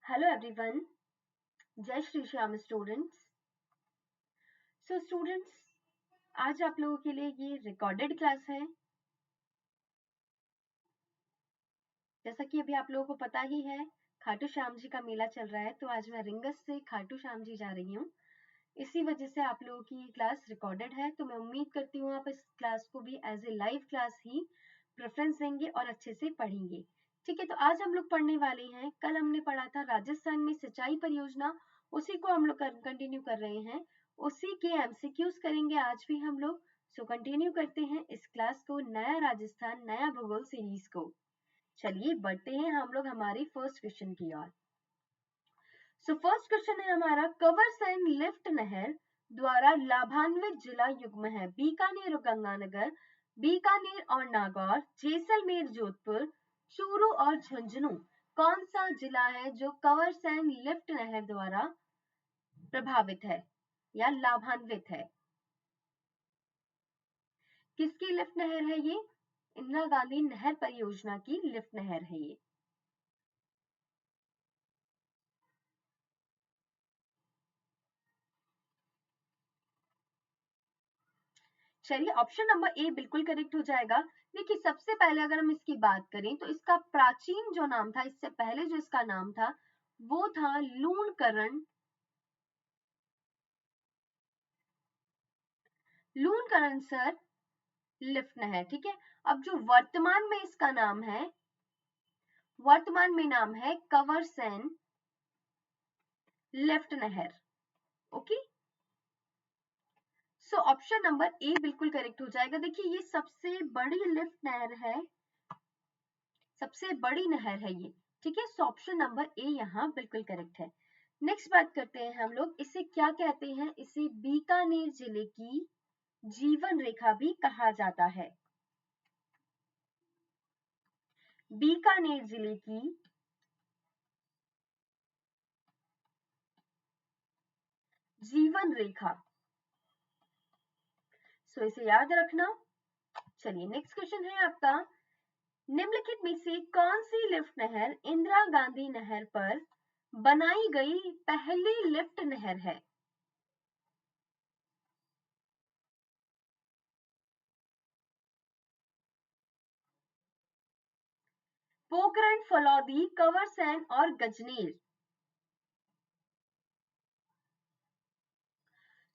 Hello everyone, जय Shri Shyam students. So students, आज आप लोगों के लिए ये रिकॉर्डेड क्लास है। जैसा कि अभी आप लोगों को पता ही है, खाटू श्याम जी का मेला चल रहा है, तो आज मैं रिंगस से खाटू श्याम जी जा रही हूँ। इसी वजह से आप लोगों की क्लास रिकॉर्डेड है, तो मैं उम्मीद करती हूँ आप इस क्लास को भी एज ए लाइव क्लास ही प्रेफरेंस देंगे और अच्छे से पढ़ेंगे। ठीक है, तो आज हम लोग पढ़ने वाले हैं, कल हमने पढ़ा था राजस्थान में सिंचाई परियोजना, उसी को हम लोग कंटिन्यू कर रहे हैं। उसी के एमसीक्यूज करेंगे आज भी हम लोग। सो कंटिन्यू करते हैं इस क्लास को, नया राजस्थान नया भूगोल सीरीज को। चलिए बढ़ते हैं हम लोग हमारी फर्स्ट क्वेश्चन की ओर। सो फर्स्ट क्वेश्चन है हमारा, कवरसेन लिफ्ट नहर द्वारा लाभान्वित जिला युग्म है बीकानेर और गंगानगर, बीकानेर और नागौर, जैसलमेर, जोधपुर, चूरू और झुंझुनू। कौन सा जिला है जो कवरसेन लिफ्ट नहर द्वारा प्रभावित है या लाभान्वित है? किसकी लिफ्ट नहर है ये? इंदिरा गांधी नहर परियोजना की लिफ्ट नहर है ये। चलिए, ऑप्शन नंबर ए बिल्कुल करेक्ट हो जाएगा। देखिए, सबसे पहले अगर हम इसकी बात करें तो इसका प्राचीन जो नाम था, इससे पहले जो इसका नाम था वो था लूणकरण। लूणकरण सर लिफ्ट नहर। ठीक है, अब जो वर्तमान में इसका नाम है, वर्तमान में नाम है कवरसेन लिफ्ट नहर। ओके, सो ऑप्शन नंबर ए बिल्कुल करेक्ट हो जाएगा। देखिए, ये सबसे बड़ी लिफ्ट नहर है, सबसे बड़ी नहर है ये। ठीक है, सो ऑप्शन नंबर ए यहाँ बिल्कुल करेक्ट है। नेक्स्ट बात करते हैं हम लोग, इसे क्या कहते हैं? इसे बीकानेर जिले की जीवन रेखा भी कहा जाता है। बीकानेर जिले की जीवन रेखा, सो इसे याद रखना। चलिए, नेक्स्ट क्वेश्चन है आपका, निम्नलिखित में से कौन सी लिफ्ट नहर इंदिरा गांधी नहर पर बनाई गई पहली लिफ्ट नहर है? पोखरण, फलौदी, कवरसेन और गजनीर।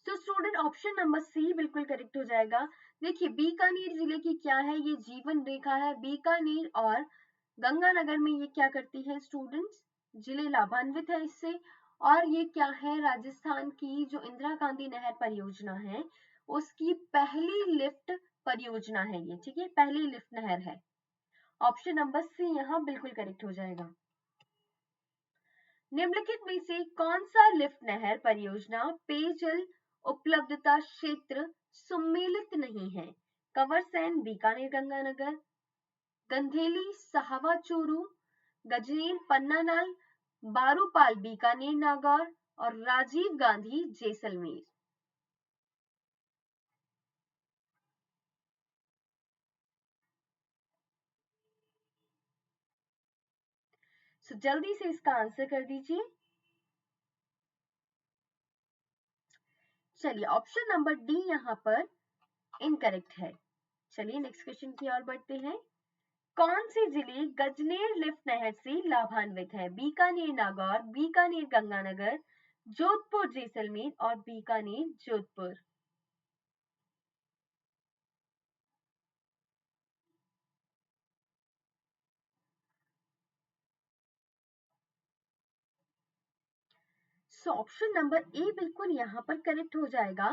तो स्टूडेंट, ऑप्शन नंबर सी बिल्कुल करेक्ट हो जाएगा। देखिए, बीकानेर जिले की क्या है? ये जीवन रेखा है। बीकानेर और गंगानगर में ये क्या करती है स्टूडेंट्स? जिले लाभान्वित है इससे। और ये क्या है? राजस्थान की जो इंदिरा गांधी नहर परियोजना है उसकी पहली लिफ्ट परियोजना है ये। ठीक है, पहली लिफ्ट नहर है। ऑप्शन नंबर सी यहाँ बिल्कुल करेक्ट हो जाएगा। निम्नलिखित में से कौन सा लिफ्ट नहर परियोजना पेयजल उपलब्धता क्षेत्र सम्मिलित नहीं है? कवरसेन बीकानेर गंगानगर, गंधेली सहावा चूरू, गजनीर पन्नालाल, बारूपाल बीकानेर नागौर और राजीव गांधी जैसलमेर। सो जल्दी से इसका आंसर कर दीजिए। चलिए, ऑप्शन नंबर डी यहाँ पर इनकरेक्ट है। चलिए, नेक्स्ट क्वेश्चन की ओर बढ़ते हैं। कौन से जिले गजनेर लिफ्ट नहर से लाभान्वित है? बीकानेर नागौर, बीकानेर गंगानगर, जोधपुर जैसलमेर और Bikaner Jodhpur. So option number ए बिल्कुल यहाँ पर करेक्ट हो जाएगा।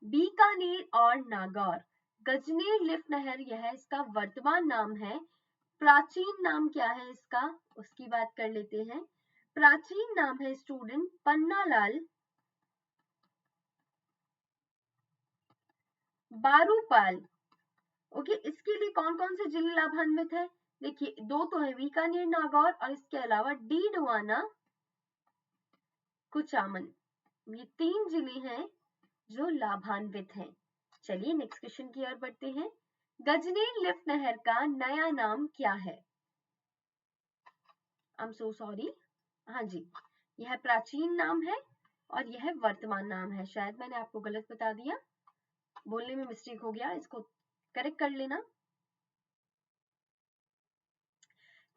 बीकानेर और नागौर। गजनेर लिफ्ट नहर यह इसका वर्तमान नाम है। प्राचीन नाम क्या है इसका, उसकी बात कर लेते हैं। प्राचीन नाम है स्टूडेंट पन्नालाल बारूपाल। ओके, इसके लिए कौन कौन से जिले लाभान्वित है? देखिए, दो तो है, बीकानेर नागौर और इसके अलावा डीडवाना कुचामन। ये तीन जिले हैं जो लाभान्वित हैं। चलिए, नेक्स्ट क्वेश्चन की ओर बढ़ते हैं। गजनीर लिफ्ट नहर का नया नाम क्या है? आई एम सो सॉरी, हाँ जी, यह प्राचीन नाम है और यह वर्तमान नाम है। शायद मैंने आपको गलत बता दिया, बोलने में मिस्टेक हो गया, इसको करेक्ट कर लेना।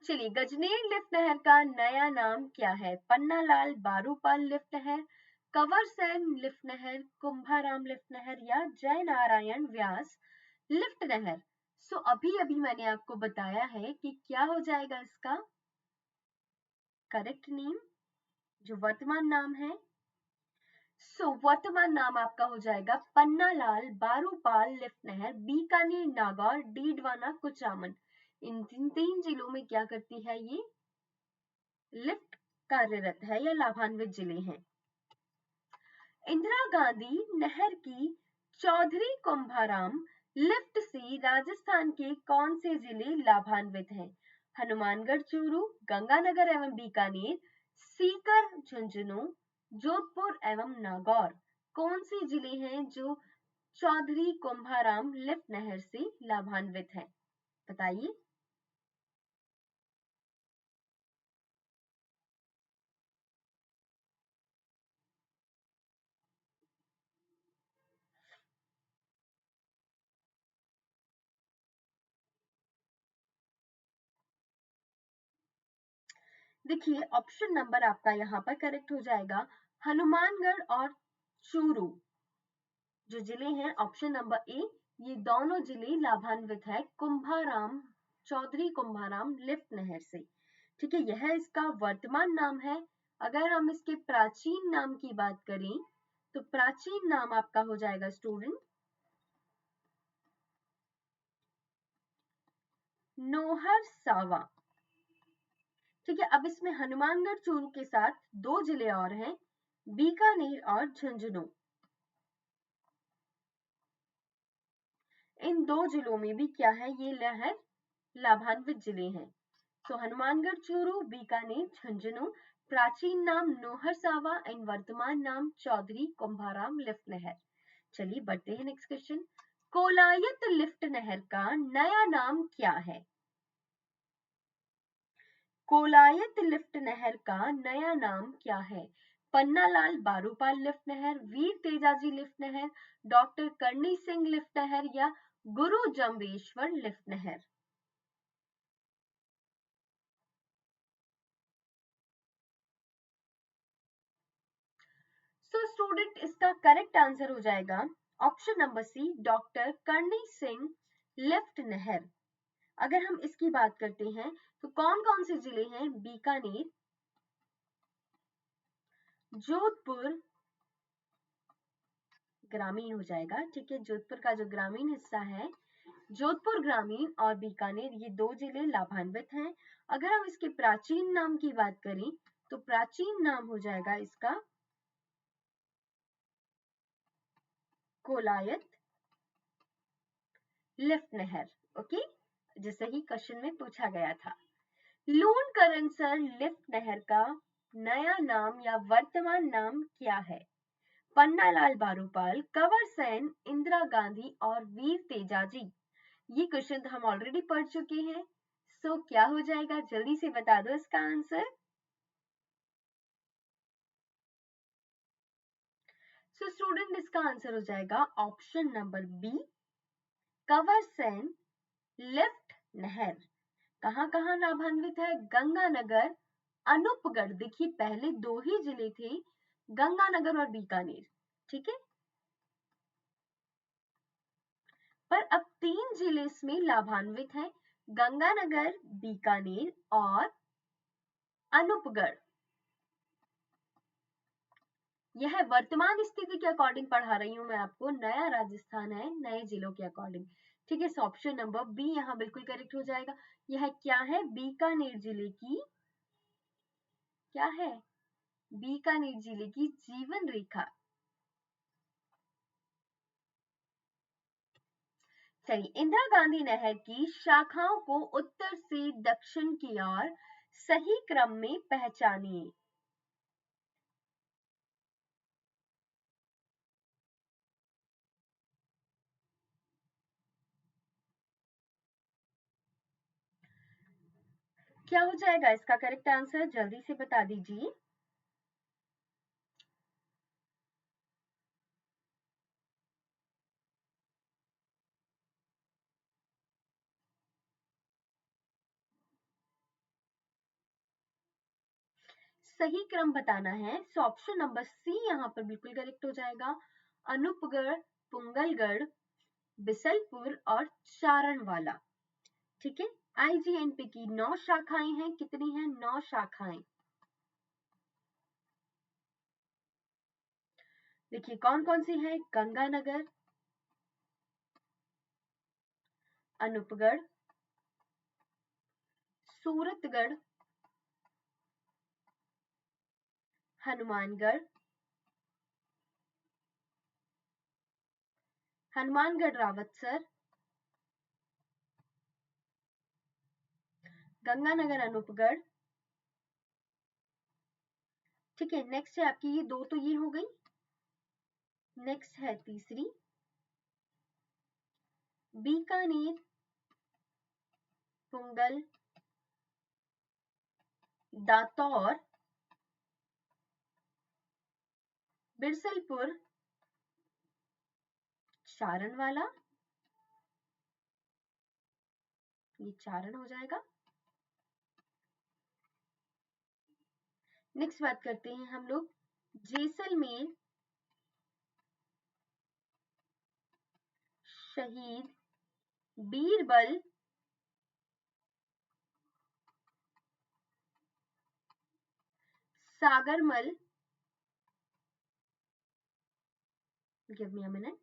चलिए, गजनेर लिफ्ट नहर का नया नाम क्या है? पन्नालाल बारूपाल लिफ्ट नहर, कंवरसेन लिफ्ट नहर, कुंभाराम लिफ्ट नहर या जय नारायण व्यास लिफ्ट नहर। सो अभी अभी मैंने आपको बताया है कि क्या हो जाएगा इसका करेक्ट नेम, जो वर्तमान नाम है। सो वर्तमान नाम आपका हो जाएगा पन्नालाल बारूपाल लिफ्ट नहर, बीकानेर, नागौर, डीडवाना, कुचामन। इन तीन जिलों में क्या करती है ये लिफ्ट कार्यरत है या लाभान्वित जिले हैं। इंदिरा गांधी नहर की चौधरी कुंभाराम लिफ्ट से राजस्थान के कौन से जिले लाभान्वित हैं? हनुमानगढ़, चूरू, गंगानगर एवं बीकानेर, सीकर, झुंझुनू, जोधपुर एवं नागौर। कौन से जिले हैं जो चौधरी कुंभाराम लिफ्ट नहर से लाभान्वित हैं? बताइए। देखिए, ऑप्शन नंबर आपका यहाँ पर करेक्ट हो जाएगा। हनुमानगढ़ और चूरू जो जिले हैं, ऑप्शन नंबर ए, ये दोनों जिले लाभान्वित है कुंभाराम, चौधरी कुंभाराम लिफ्ट नहर से। ठीक है, यह इसका वर्तमान नाम है। अगर हम इसके प्राचीन नाम की बात करें तो प्राचीन नाम आपका हो जाएगा स्टूडेंट नोहर सावा। ठीक है, अब इसमें हनुमानगढ़, चूरू के साथ दो जिले और हैं, बीकानेर और झुंझुनू। इन दो जिलों में भी क्या है, ये नहर लाभान्वित जिले हैं। तो हनुमानगढ़, चूरू, बीकानेर, झुंझुनू। प्राचीन नाम नोहर सावा एंड वर्तमान नाम चौधरी कुंभाराम लिफ्ट नहर। चलिए बढ़ते हैं नेक्स्ट क्वेश्चन। कोलायत लिफ्ट नहर का नया नाम क्या है? कोलायत लिफ्ट नहर का नया नाम क्या है? पन्नालाल बारूपाल लिफ्ट नहर, वीर तेजाजी लिफ्ट नहर, डॉक्टर करणी सिंह लिफ्ट नहर या गुरु जम्बेश्वर लिफ्ट नहर। सो स्टूडेंट, इसका करेक्ट आंसर हो जाएगा ऑप्शन नंबर सी, डॉक्टर करणी सिंह लिफ्ट नहर। अगर हम इसकी बात करते हैं तो कौन कौन से जिले हैं? बीकानेर, जोधपुर ग्रामीण हो जाएगा। ठीक है, जोधपुर का जो ग्रामीण हिस्सा है, जोधपुर ग्रामीण और बीकानेर, ये दो जिले लाभान्वित हैं। अगर हम इसके प्राचीन नाम की बात करें तो प्राचीन नाम हो जाएगा इसका कोलायत लिफ्ट नहर। ओके, जैसे ही क्वेश्चन में पूछा गया था। लून करनसर लिफ्ट नहर का नया नाम या वर्तमान नाम क्या है? पन्नालाल बारूपाल, कंवर सेन, इंदिरा गांधी और वीर तेजाजी। ये क्वेश्चन तो हम ऑलरेडी पढ़ चुके हैं। सो क्या हो जाएगा, जल्दी से बता दो इसका आंसर। सो स्टूडेंट, इसका आंसर हो जाएगा option number B, Kanwar Sen lift नहर। कहां कहां लाभान्वित है? गंगानगर, अनूपगढ़। देखिए, पहले दो ही जिले थे, गंगानगर और बीकानेर। ठीक है, पर अब तीन जिले इसमें लाभान्वित हैं, गंगानगर, बीकानेर और अनूपगढ़। यह वर्तमान स्थिति के अकॉर्डिंग पढ़ा रही हूं मैं आपको, नया राजस्थान है नए जिलों के अकॉर्डिंग। ठीक है, ऑप्शन नंबर बी यहाँ बिल्कुल करेक्ट हो जाएगा। यह क्या है? बीकानेर जिले की क्या है? बीकानेर जिले की जीवन रेखा। चलिए, इंदिरा गांधी नहर की शाखाओं को उत्तर से दक्षिण की ओर सही क्रम में पहचानिए। क्या हो जाएगा इसका करेक्ट आंसर, जल्दी से बता दीजिए। सही क्रम बताना है, सो ऑप्शन नंबर सी यहाँ पर बिल्कुल करेक्ट हो जाएगा। अनूपगढ़, पुंगलगढ़, बिसलपुर और चारणवाला। ठीक है, आईजीएनपी की 9 शाखाएं हैं, कितनी हैं? 9 शाखाएं। देखिए कौन कौन सी है? गंगानगर, अनूपगढ़, सूरतगढ़, हनुमानगढ़, हनुमानगढ़ रावतसर, गंगानगर, अनूपगढ़। ठीक है, नेक्स्ट है आपकी ये दो, तो ये हो गई। नेक्स्ट है तीसरी, बीकानेर, पुंगल, दातौर, बिरसलपुर, चारणवाला। ये चारण हो जाएगा। नेक्स्ट बात करते हैं हम लोग Jaisalmer, Shaheed Birbal, Sagarmal, give me a minute,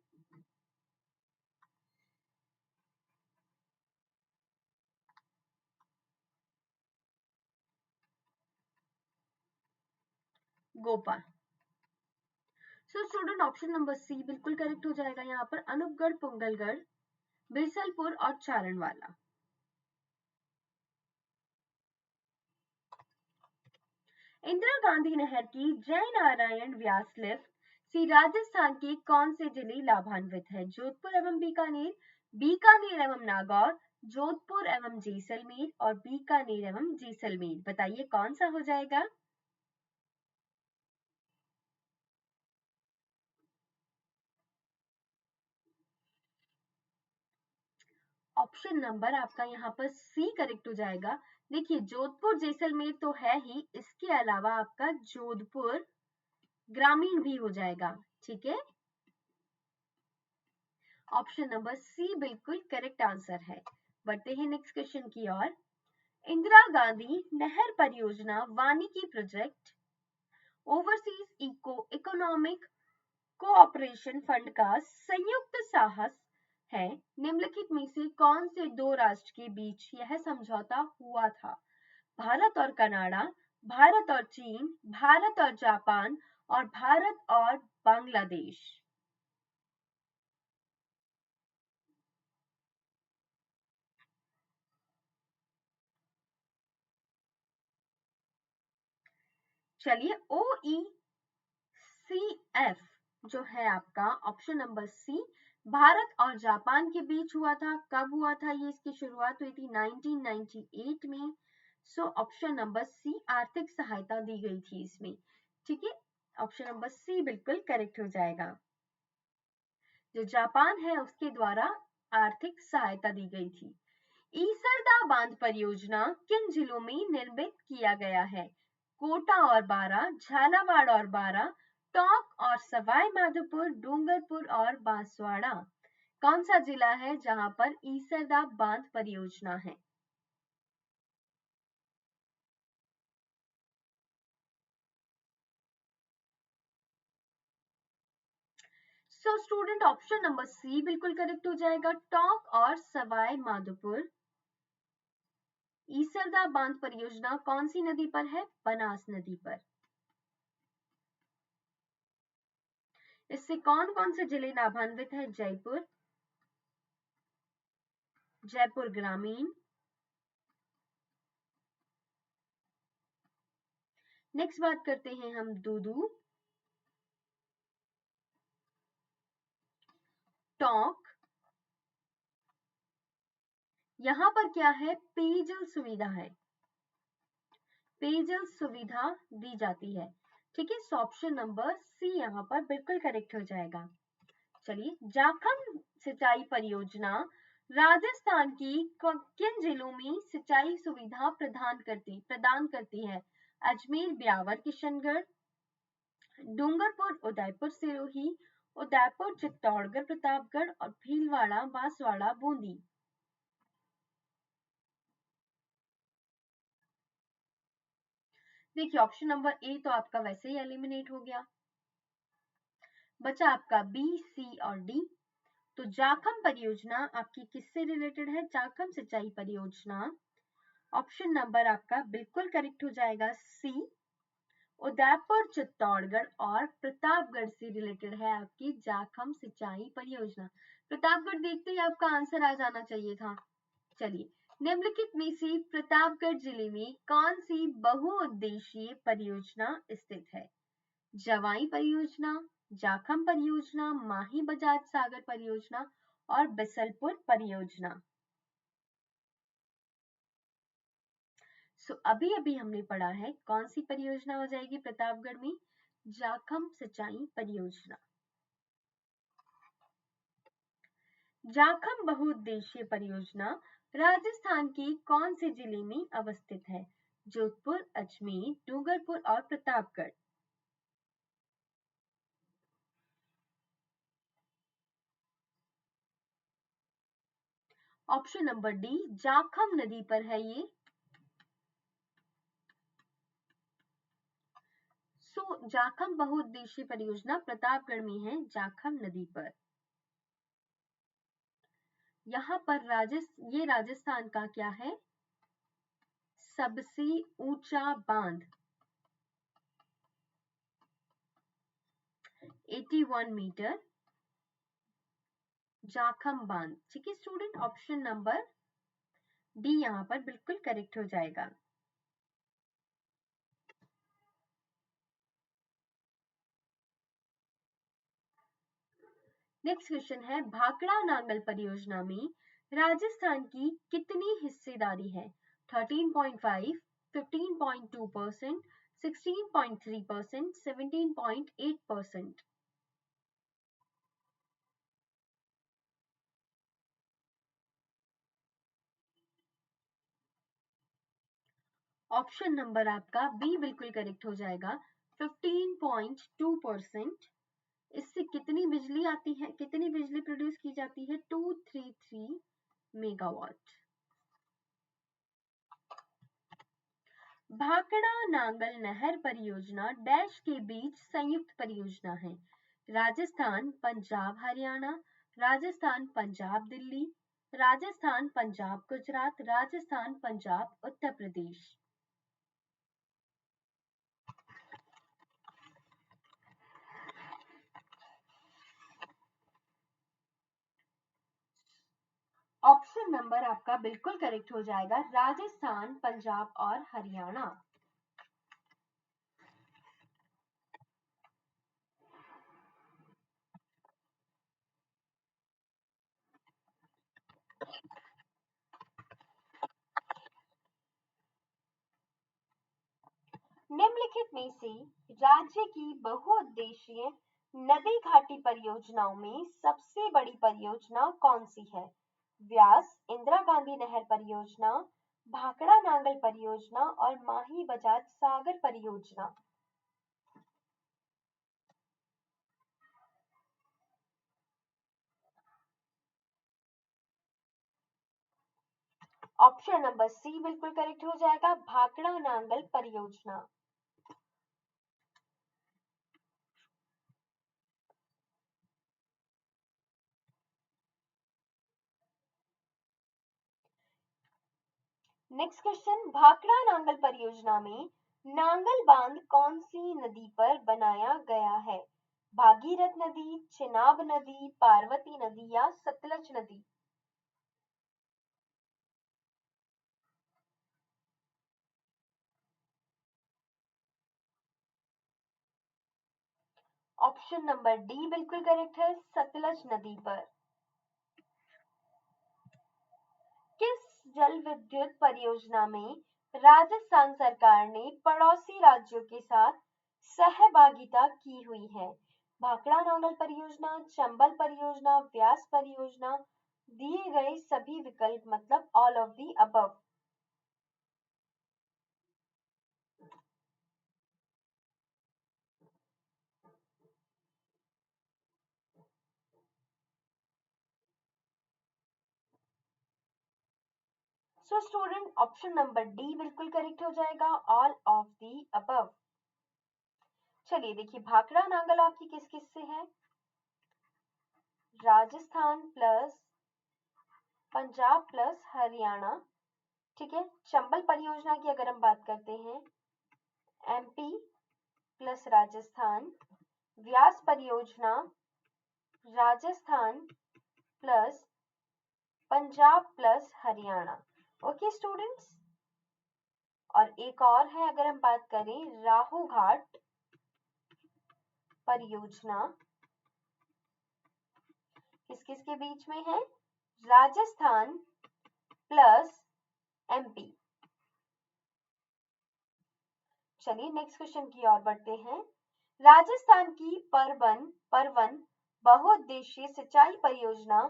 Gopa. So student option number C बिल्कुल करेक्ट हो जाएगा यहाँ पर, अनूपगढ़, पुंगलगढ़, बिरसलपुर और चारणवाला। इंदिरा गांधी नहर की जय नारायण व्यास लिफ्ट से राजस्थान के कौन से जिले लाभान्वित है? जोधपुर एवं बीकानेर, बीकानेर एवं नागौर, जोधपुर एवं जैसलमेर और बीकानेर एवं जैसलमेर। बताइए कौन सा हो जाएगा? ऑप्शन नंबर आपका यहाँ पर सी करेक्ट हो जाएगा। देखिए जोधपुर जैसलमेर तो है ही, इसके अलावा आपका जोधपुर ग्रामीण भी हो जाएगा। ठीक है, ऑप्शन नंबर सी बिल्कुल करेक्ट आंसर है। बढ़ते हैं नेक्स्ट क्वेश्चन की ओर। इंदिरा गांधी नहर परियोजना वानिकी project overseas economic cooperation fund का संयुक्त साहस है। निम्नलिखित में से कौन से दो राष्ट्र के बीच यह समझौता हुआ था? भारत और कनाडा, भारत और चीन, भारत और जापान और भारत और बांग्लादेश। चलिए, ओ ई सी एफ जो है आपका ऑप्शन नंबर सी, भारत और जापान के बीच हुआ था। कब हुआ था ये? इसकी शुरुआत हुई थी 1998 में। सो ऑप्शन नंबर सी, आर्थिक सहायता दी गई थी इसमें। ठीक है, ऑप्शन नंबर सी बिल्कुल करेक्ट हो जाएगा। जो जापान है उसके द्वारा आर्थिक सहायता दी गई थी। ईसरदा बांध परियोजना किन जिलों में निर्मित किया गया है? कोटा और बारा, झालावाड़ और बारा, टोंक और सवाई माधोपुर, डूंगरपुर और बांसवाड़ा। कौन सा जिला है जहां पर ईसरदा बांध परियोजना है? So student option number C बिल्कुल करेक्ट हो जाएगा, टोंक और सवाई माधोपुर। ईसरदा बांध परियोजना कौन सी नदी पर है? बनास नदी पर। इससे कौन कौन से जिले लाभान्वित है? जयपुर, जयपुर ग्रामीण। नेक्स्ट बात करते हैं हम दूदू, टोंक। यहां पर क्या है? पेयजल सुविधा है। पेयजल सुविधा दी जाती है। ठीक है, सो ऑप्शन नंबर सी यहाँ पर बिल्कुल करेक्ट हो जाएगा। चलिए, जाखम सिंचाई परियोजना राजस्थान की किन जिलों में सिंचाई सुविधा प्रदान करती है? अजमेर, ब्यावर, किशनगढ़, डूंगरपुर, उदयपुर, सिरोही, उदयपुर, चित्तौड़गढ़, प्रतापगढ़ और भीलवाड़ा, बांसवाड़ा, बूंदी। देखिए, ऑप्शन नंबर ए तो आपका वैसे ही एलिमिनेट हो गया, बचा आपका बी, सी और डी। तो जाखम परियोजना आपकी किससे रिलेटेड है? जाखम सिंचाई परियोजना, ऑप्शन नंबर आपका बिल्कुल करेक्ट हो जाएगा सी, उदयपुर, चित्तौड़गढ़ और प्रतापगढ़ से रिलेटेड है आपकी जाखम सिंचाई परियोजना। प्रतापगढ़ देखते ही आपका आंसर आ जाना चाहिए था। चलिए, निम्नलिखित में से प्रतापगढ़ जिले में कौन सी बहुउद्देशीय परियोजना स्थित है? जवाई परियोजना, जाखम परियोजना, माही बजाज सागर परियोजना और बिसलपुर परियोजना। अभी अभी हमने पढ़ा है कौन सी परियोजना हो जाएगी प्रतापगढ़ में? जाखम सिंचाई परियोजना। जाखम बहुउद्देशीय परियोजना राजस्थान के कौन से जिले में अवस्थित है? जोधपुर, अजमेर, डूंगरपुर और Pratapgarh. Option number D, Jakham नदी पर है ये। जाखम बहुउद्देशीय परियोजना प्रतापगढ़ में है, जाखम नदी पर। यहाँ पर ये राजस्थान का क्या है? सबसे ऊंचा बांध, 81 मीटर जाखम बांध। ठीक है स्टूडेंट, ऑप्शन नंबर डी यहाँ पर बिल्कुल करेक्ट हो जाएगा। नेक्स्ट क्वेश्चन है, भाखड़ा नांगल परियोजना में राजस्थान की कितनी हिस्सेदारी है? 13.5, 15.2%, 16.3%, 17.8%। ऑप्शन नंबर आपका बी बिल्कुल करेक्ट हो जाएगा, 15.2%। इससे कितनी बिजली आती है, कितनी बिजली प्रोड्यूस की जाती है? 233 मेगावाट। भाखड़ा नांगल नहर परियोजना डैश के बीच संयुक्त परियोजना है? राजस्थान, पंजाब, हरियाणा, राजस्थान, पंजाब, दिल्ली, राजस्थान, पंजाब, गुजरात, राजस्थान, पंजाब, उत्तर प्रदेश। ऑप्शन नंबर आपका बिल्कुल करेक्ट हो जाएगा, राजस्थान, पंजाब और हरियाणा। निम्नलिखित में से राज्य की बहुउद्देशीय नदी घाटी परियोजनाओं में सबसे बड़ी परियोजना कौन सी है? व्यास इंदिरा गांधी नहर परियोजना, भाखड़ा नांगल परियोजना और माही बजाज सागर परियोजना। ऑप्शन नंबर सी बिल्कुल करेक्ट हो जाएगा, भाखड़ा नांगल परियोजना। नेक्स्ट क्वेश्चन, भाखड़ा नांगल परियोजना में नांगल बांध कौन सी नदी पर बनाया गया है? भागीरथ नदी, चिनाब नदी, पार्वती नदी या सतलज नदी। ऑप्शन नंबर डी बिल्कुल करेक्ट है, सतलज नदी पर। किस जल विद्युत परियोजना में राजस्थान सरकार ने पड़ोसी राज्यों के साथ सहभागिता की हुई है। भाखड़ा नांगल परियोजना, चंबल परियोजना, व्यास परियोजना, दिए गए सभी विकल्प मतलब all of the above. So student option number D बिल्कुल करेक्ट हो जाएगा, ऑल ऑफ दी अबव। चलिए देखिए, भाखड़ा नांगल आपकी किस किस से है? राजस्थान प्लस पंजाब प्लस हरियाणा, ठीक है। चंबल परियोजना की अगर हम बात करते हैं, एमपी प्लस राजस्थान। व्यास परियोजना Rajasthan plus Punjab plus Haryana. Okay students, और एक और है अगर हम बात करें, राहु घाट परियोजना किस किस के बीच में है? Rajasthan plus MP. चलिए नेक्स्ट क्वेश्चन की ओर बढ़ते हैं। राजस्थान की परवन बहुउद्देशीय सिंचाई परियोजना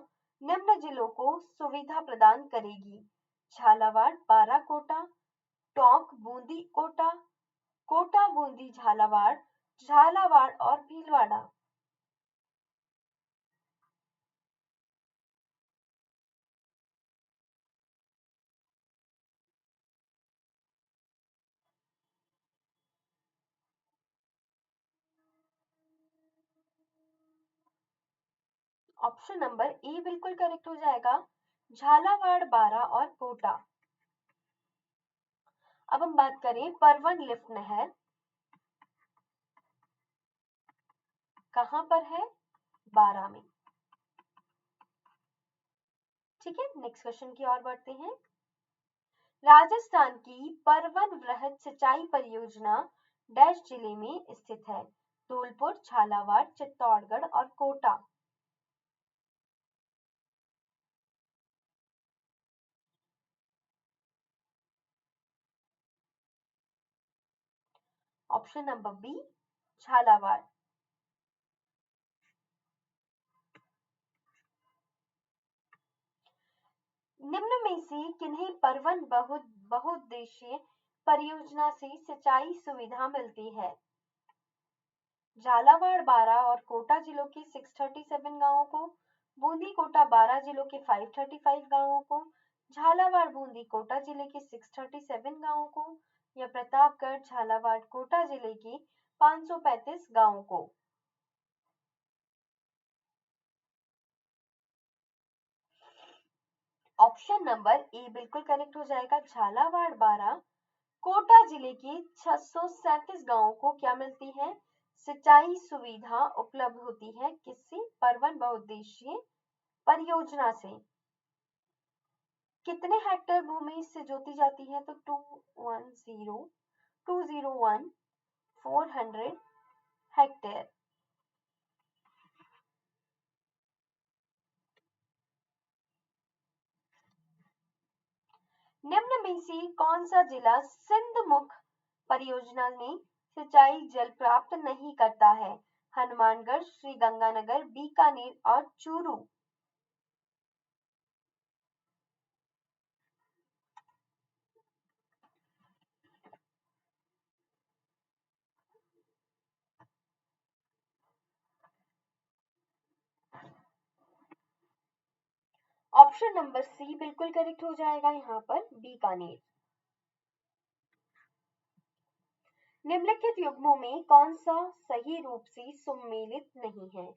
निम्न जिलों को सुविधा प्रदान करेगी: झालावाड़, बाराकोटा, टोंक, बूंदी, कोटा, कोटा, बूंदी, झालावाड़, झालावाड़ और भीलवाड़ा। ऑप्शन नंबर ए बिल्कुल करेक्ट हो जाएगा, झालावाड़, बारा और कोटा। अब हम बात करें परवन लिफ्ट नहर कहां पर है? बारा में। ठीक है, नेक्स्ट क्वेश्चन की ओर बढ़ते हैं। राजस्थान की परवन वृहद सिंचाई परियोजना डैश जिले में स्थित है: धौलपुर, झालावाड़, चित्तौड़गढ़ और Kota. Option number B, Jhalawar. निम्न में से किन्हें परवन बहुउद्देशीय परियोजना से सिंचाई सुविधा मिलती है? झालावाड़, बारा और कोटा जिलों के 637 गांवों को, बूंदी, कोटा, बारा जिलों के 535 गांवों को, झालावाड़, बूंदी, कोटा जिले के 637 गांवों को, या प्रतापगढ़, झालावाड़, कोटा जिले के 535 गांवों को। ऑप्शन नंबर ए बिल्कुल करेक्ट हो जाएगा, झालावाड़, बारा, कोटा जिले के 637 गांवों को क्या मिलती है? सिंचाई सुविधा उपलब्ध होती है किससे? परवन बहुउद्देशीय परियोजना से। कितने हेक्टेयर भूमि इससे जोती जाती है? तो 400 हेक्टेयर। निम्न में से कौन सा जिला सिंधमुख परियोजना में सिंचाई जल प्राप्त नहीं करता है? हनुमानगढ़, श्रीगंगानगर, बीकानेर और चूरू। ऑप्शन नंबर सी बिल्कुल करेक्ट हो जाएगा, यहाँ पर बीकानेर। निम्नलिखित युग्मों में कौन सा सही रूप से सुमेलित नहीं है?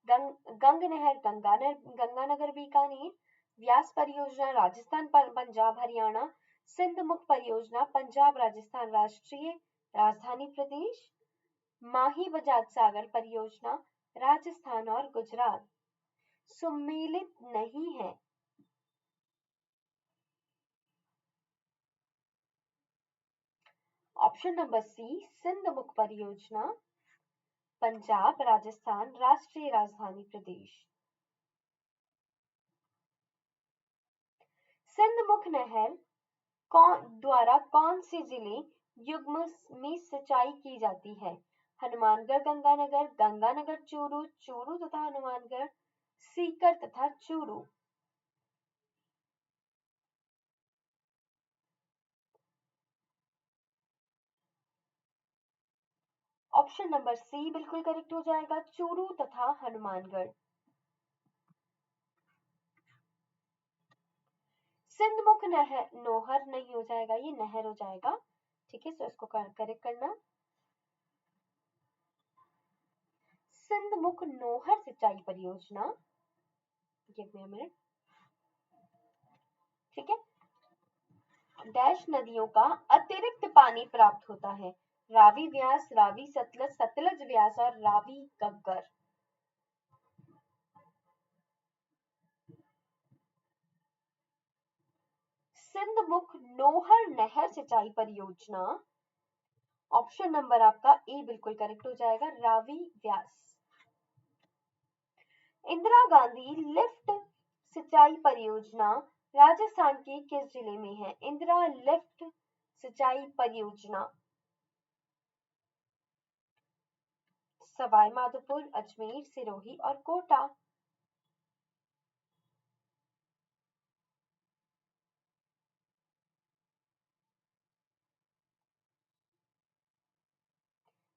गंग नहर गंगानगर बीकानेर, व्यास परियोजना राजस्थान पंजाब हरियाणा, सिंधमुख परियोजना पंजाब राजस्थान राष्ट्रीय राजधानी प्रदेश, माही बजाज सागर परियोजना राजस्थान और गुजरात। सुमेलित नहीं है। ऑप्शन नंबर सी, सिंधमुख परियोजना पंजाब राजस्थान राष्ट्रीय राजधानी प्रदेश। सिंधमुख नहर कौन से जिले युग्म में सिंचाई की जाती है? हनुमानगढ़ गंगानगर, गंगानगर चूरू, चूरू तथा हनुमानगढ़, सीकर तथा चूरू। ऑप्शन नंबर सी बिल्कुल करेक्ट हो जाएगा, चूरू तथा हनुमानगढ़। सिंधमुख नहर, नोहर नहीं हो जाएगा, ये नहर हो जाएगा। ठीक है, तो इसको करेक्ट करना। सिंधमुख नोहर सिंचाई परियोजना, गिव मी अ मिनट। ठीक है, डैश नदियों का अतिरिक्त पानी प्राप्त होता है? रावी व्यास, रावी सतलज, सतलज व्यास और रावी गग्गर। सिंधमुख नोहर नहर सिंचाई परियोजना, ऑप्शन नंबर आपका ए बिल्कुल करेक्ट हो जाएगा, रावी व्यास। इंदिरा गांधी लिफ्ट सिंचाई परियोजना राजस्थान के किस जिले में है? इंदिरा लिफ्ट सिंचाई परियोजना, सवाई माधोपुर, अजमेर, सिरोही और कोटा।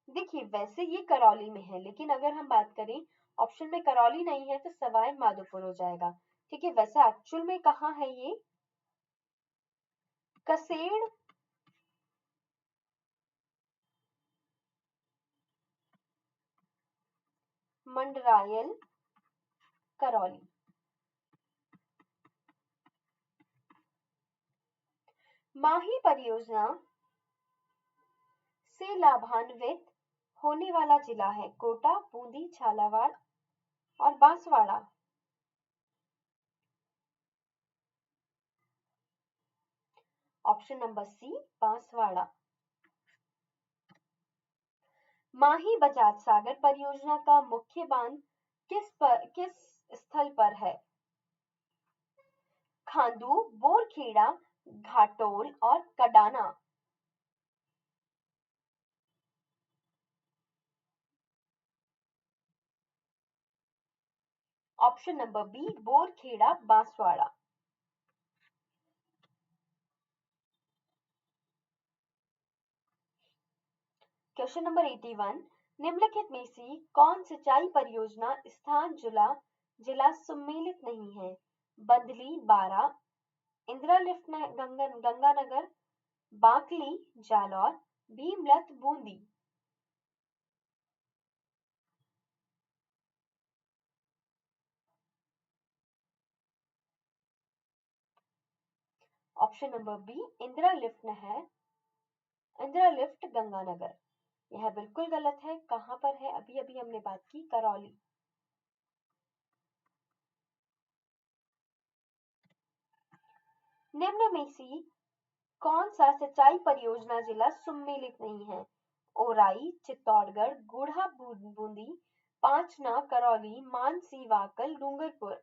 देखिए वैसे ये करौली में है, लेकिन अगर हम बात करें, ऑप्शन में करौली नहीं है तो सवाई माधोपुर हो जाएगा। ठीक है, वैसे एक्चुअल में कहाँ है ये? कसेड़, मंडरायल, करौली। माही परियोजना से लाभान्वित होने वाला जिला है? कोटा, बूंदी, झालावाड़ और Banswara. Option number C Banswara. Mahi Bajaj Sagar परियोजना का मुख्य बांध किस स्थल पर है? खांदू, बोरखेड़ा, घाटोल और Kadana. Option number B Borkheda, Banswara. Question number 81, निम्नलिखित में से कौन सिंचाई परियोजना स्थान जिला जिला सम्मिलित नहीं है? Bandli, Bara, Indira lift Ganganagar, Bakli, Jalore, Bhimlat, Bundi. Option number B Indira lift नहर, इंदिरा लिफ्ट गंगानगर, यह बिल्कुल गलत है। कहां पर है? अभी अभी हमने बात की करौली। निम्न में से कौन सा सिंचाई परियोजना जिला सम्मिलित नहीं है? Orai, Chittorgarh, Gudha Bundi, Panchna, Karauli, Mansi, Wakal, Dungarpur.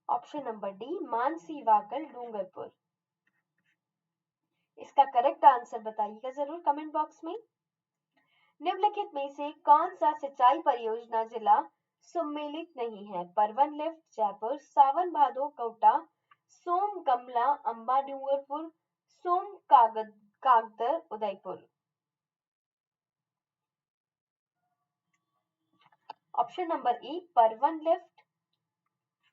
Option number D Mansi, Wakal, Dungarpur. इसका करेक्ट आंसर बताइएगा जरूर कमेंट बॉक्स में। निम्नलिखित में से कौन सा सिंचाई परियोजना जिला सम्मिलित नहीं है? Parvan lift Jaipur, Sawan Bhado Kota, Som Kamla Amba Dungarpur, Som Kagdar Udaipur. Option number A Parvan lift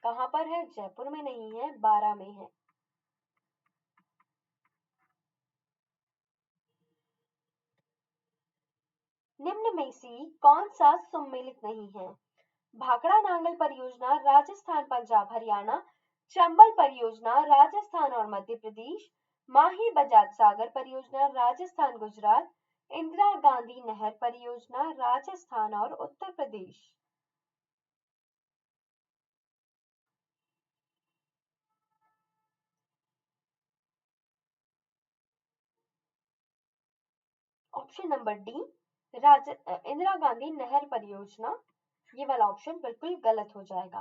कहां पर है? जयपुर में नहीं है, बारा में है। निम्न में से कौन सा सम्मिलित नहीं है? भाखड़ा नांगल परियोजना राजस्थान, पंजाब, हरियाणा, चंबल परियोजना राजस्थान और मध्य प्रदेश, माही बजाज सागर परियोजना राजस्थान, गुजरात, इंदिरा गांधी नहर परियोजना राजस्थान और Uttar Pradesh. Option number D Indira Gandhi नहर परियोजना ये वाला ऑप्शन बिल्कुल गलत हो जाएगा।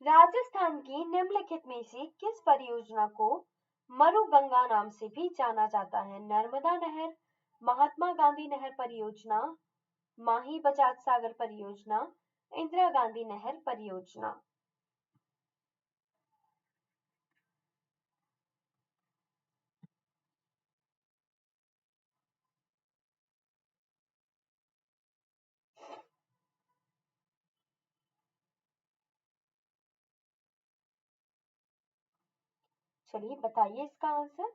राजस्थान की निम्नलिखित में से किस परियोजना को मरुगंगा नाम से भी जाना जाता है? नर्मदा नहर, महात्मा गांधी नहर परियोजना, माही बजाज सागर परियोजना, इंदिरा गांधी नहर परियोजना। चलिए बताइए इसका answer.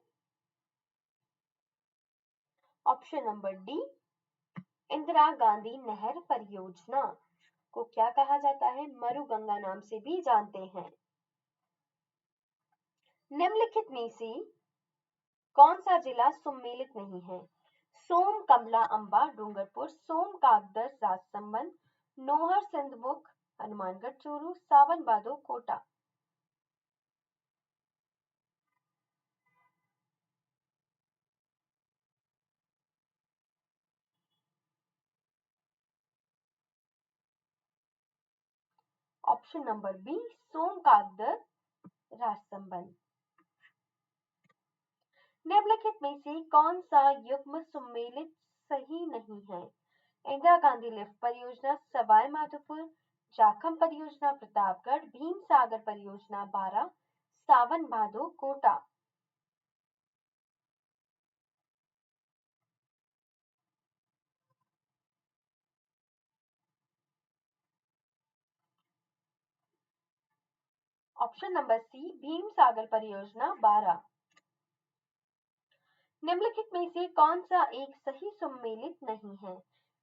Option number D, Indira Gandhi नहर परियोजना को क्या कहा जाता है? मरुगंगा नाम से भी जानते हैं। निम्नलिखित में से कौन सा जिला सम्मिलित नहीं है? सोम, कमला, अंबा, डूंगरपुर, सोम, कागदर, राजसमंद, नोहर, सिंधमुख, हनुमानगढ़, चूरू, सावन Bhado, Kota. Option number B, सोम, कागदर, राजसमंद। निम्नलिखित में से कौन सा युग्म सम्मिलित सही नहीं है? इंदिरा गांधी लिफ्ट परियोजना, सवाई माधोपुर, जाखम परियोजना, प्रतापगढ़, भीम सागर परियोजना, Bara, Sawan Bhado, Kota. Option number C, Bhim Sagar परियोजना, बारा। निम्नलिखित में से कौन सा एक सही सम्मिलित नहीं है?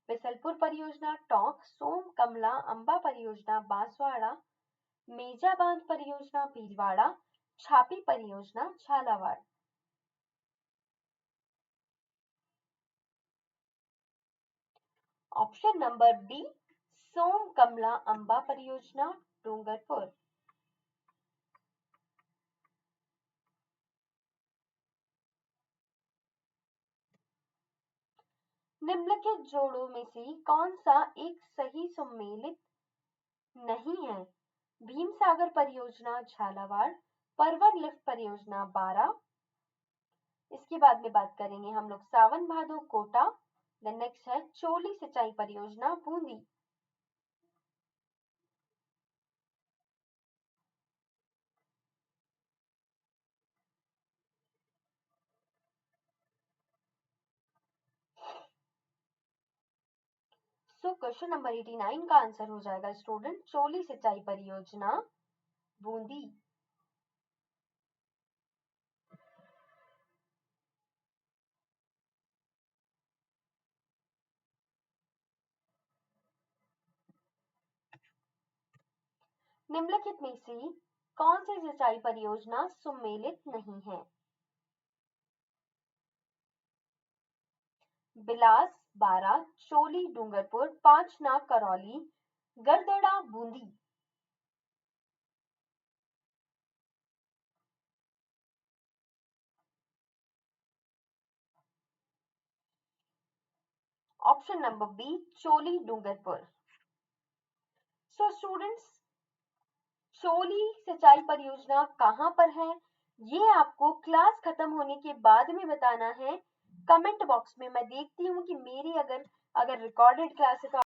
बिसलपुर परियोजना, टोंक, सोम, कमला, अंबा परियोजना, बांसवाड़ा, मेजा बांध परियोजना, भीलवाड़ा, छापी परियोजना, झालावाड़। ऑप्शन नंबर डी, सोम, कमला, अंबा परियोजना, डूंगरपुर। निम्नलिखित जोड़ों में से कौन सा एक सही सम्मिलित नहीं है? भीम सागर परियोजना, झालावाड़, परवर लिफ्ट परियोजना, बारा। इसके बाद में बात करेंगे हम लोग सावन भादो, कोटा। देन नेक्स्ट है चोली सिंचाई परियोजना, बूंदी। सो क्वेश्चन नंबर 89 का आंसर हो जाएगा स्टूडेंट, चोली सिंचाई परियोजना, बूंदी। निम्नलिखित में से कौन सी सिंचाई परियोजना सम्मिलित नहीं है? Bilas, Bara, Choli, Dungarpur, Panchnag, Karauli, Gardada, Bundi. Option number B, Choli, Dungarpur. So students, Choli सिंचाई परियोजना कहां पर है ये आपको क्लास खत्म होने के बाद में बताना है। कमेंट बॉक्स में मैं देखती हूँ कि मेरी अगर रिकॉर्डेड क्लास है तो